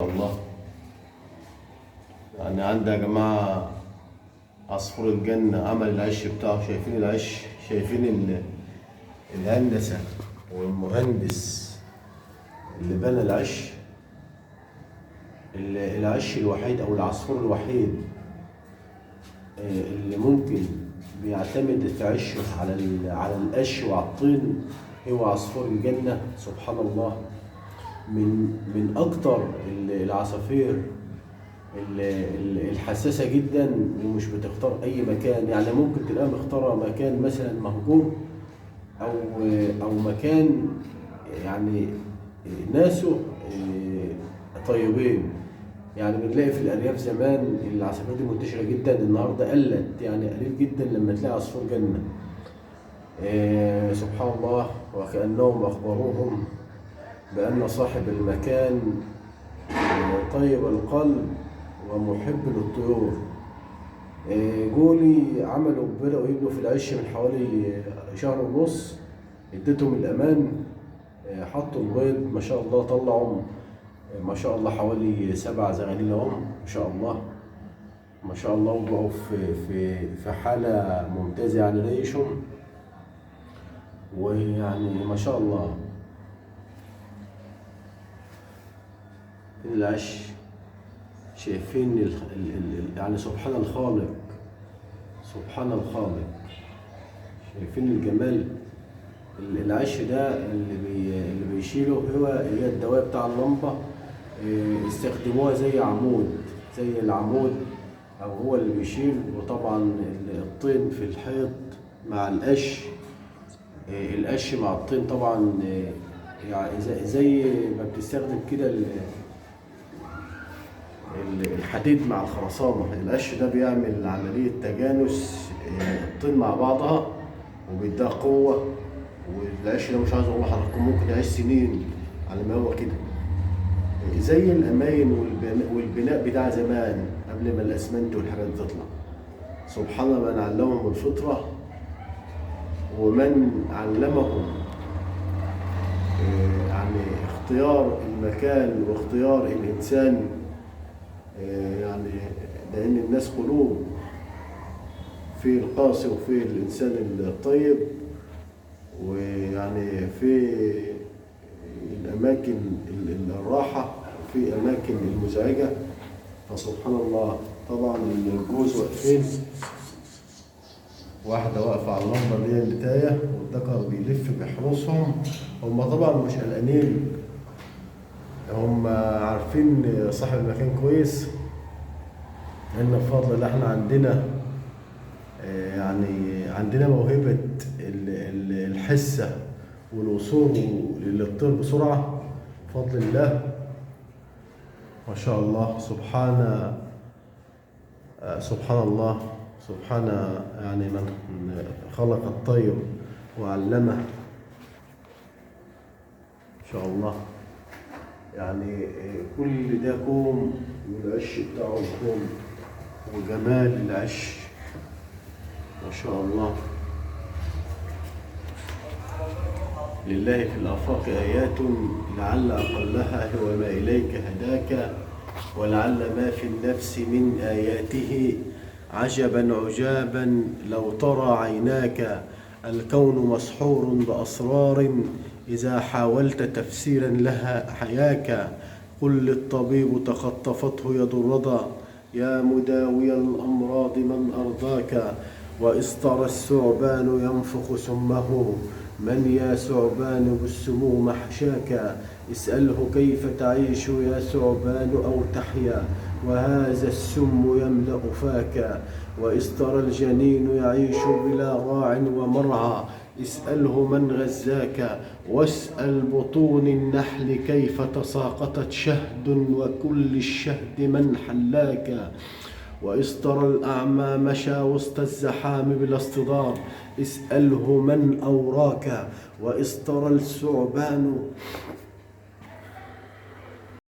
الله. يعني عندها يا جماعة عصفور الجنة عمل العش بتاعه. شايفين العش؟ شايفين الهندسة والمهندس اللي بنى العش؟ العش الوحيد أو العصفور الوحيد اللي ممكن بيعتمد في عشه على القش وعلى الطين هو عصفور الجنة. سبحان الله. من أكتر العصافير الحساسة جدا ومش بتختار أي مكان. يعني ممكن تلاقيها مختارة مكان مثلا مهجور أو مكان يعني ناسه طيبين. يعني بنلاقي في الأرياف زمان العصافير دي منتشرة جدا، النهاردة قلت، يعني قليل جدا لما تلاقي عصفور جنة. سبحان الله. وكأنهم أخبروهم بأن صاحب المكان طيب القلب ومحب للطيور. جولي بدأوا يبنوا في العش من حوالي شهر ونص. اديتهم الأمان، حطوا البيض ما شاء الله، طلعوا ما شاء الله حوالي 7 زغاليل اهم ما شاء الله ما شاء الله، وبقوا في حالة ممتازة يعني ريشهم، ويعني ما شاء الله العش. شايفين يعني سبحان الخالق، سبحان الخالق. شايفين الجمال. العش ده اللي بيشيله هي الدواء بتاع اللمبة. استخدموها زي العمود او هو اللي بيشيل. وطبعا الطين في الحيط مع القش مع الطين طبعا، يعني زي ما بتستخدم كده الحديد مع الخرسانة. القش ده بيعمل عملية تجانس الطين مع بعضها وبيديها قوة. والقش ده مش عايز اقول لحضراتكم ممكن يعيش سنين على ما هو كده، زي الأماين والبناء بتاع زمان قبل ما الأسمنت والحاجات دي تطلع. سبحان الله. من علمهم الفطرة ومن علمهم يعني اختيار المكان واختيار الإنسان. يعني لأن الناس قلوب، في القاسي وفي الإنسان الطيب، ويعني في الأماكن الراحة وفي أماكن المزعجة. فسبحان الله. طبعا الجوز واقفين، واحدة واقفة على اللمبة اللي هي النتاية، والذكر بيلف بيحرسهم. هم طبعا مش قلقانين، هم عارفين صاحب المكان كويس. لأن بفضل الله احنا عندنا موهبة الحسة والوصول للطير بسرعة بفضل الله ما شاء الله. سبحان الله. سبحان يعني من خلق الطير وعلمه ما شاء الله. يعني كل ده كوم، والعش بتاعه كوم، وجمال العش ما شاء الله. لله في الآفاق آيات لعل أقلها هو ما إليك هداك، ولعل ما في النفس من آياته عجبا عجابا لو ترى عيناك. الكون مسحور بأسرار إذا حاولت تفسيرا لها حياك. قل للطبيب تخطفته يد الرضا يا مداوي الأمراض من أرضاك. وإسطر الثعبان ينفخ سمه من يا ثعبان بالسموم حشاك. اسأله كيف تعيش يا ثعبان أو تحيا وهذا السم يملأ فاك. وإسطر الجنين يعيش بلا راع ومرعى اسأله من غزاك. واسأل بطون النحل كيف تساقطت شهد وكل الشهد من حلاك. وإسطر الأعمى مشى وسط الزحام بلا اصطدام اسأله من أوراك. وإسطر الثعبان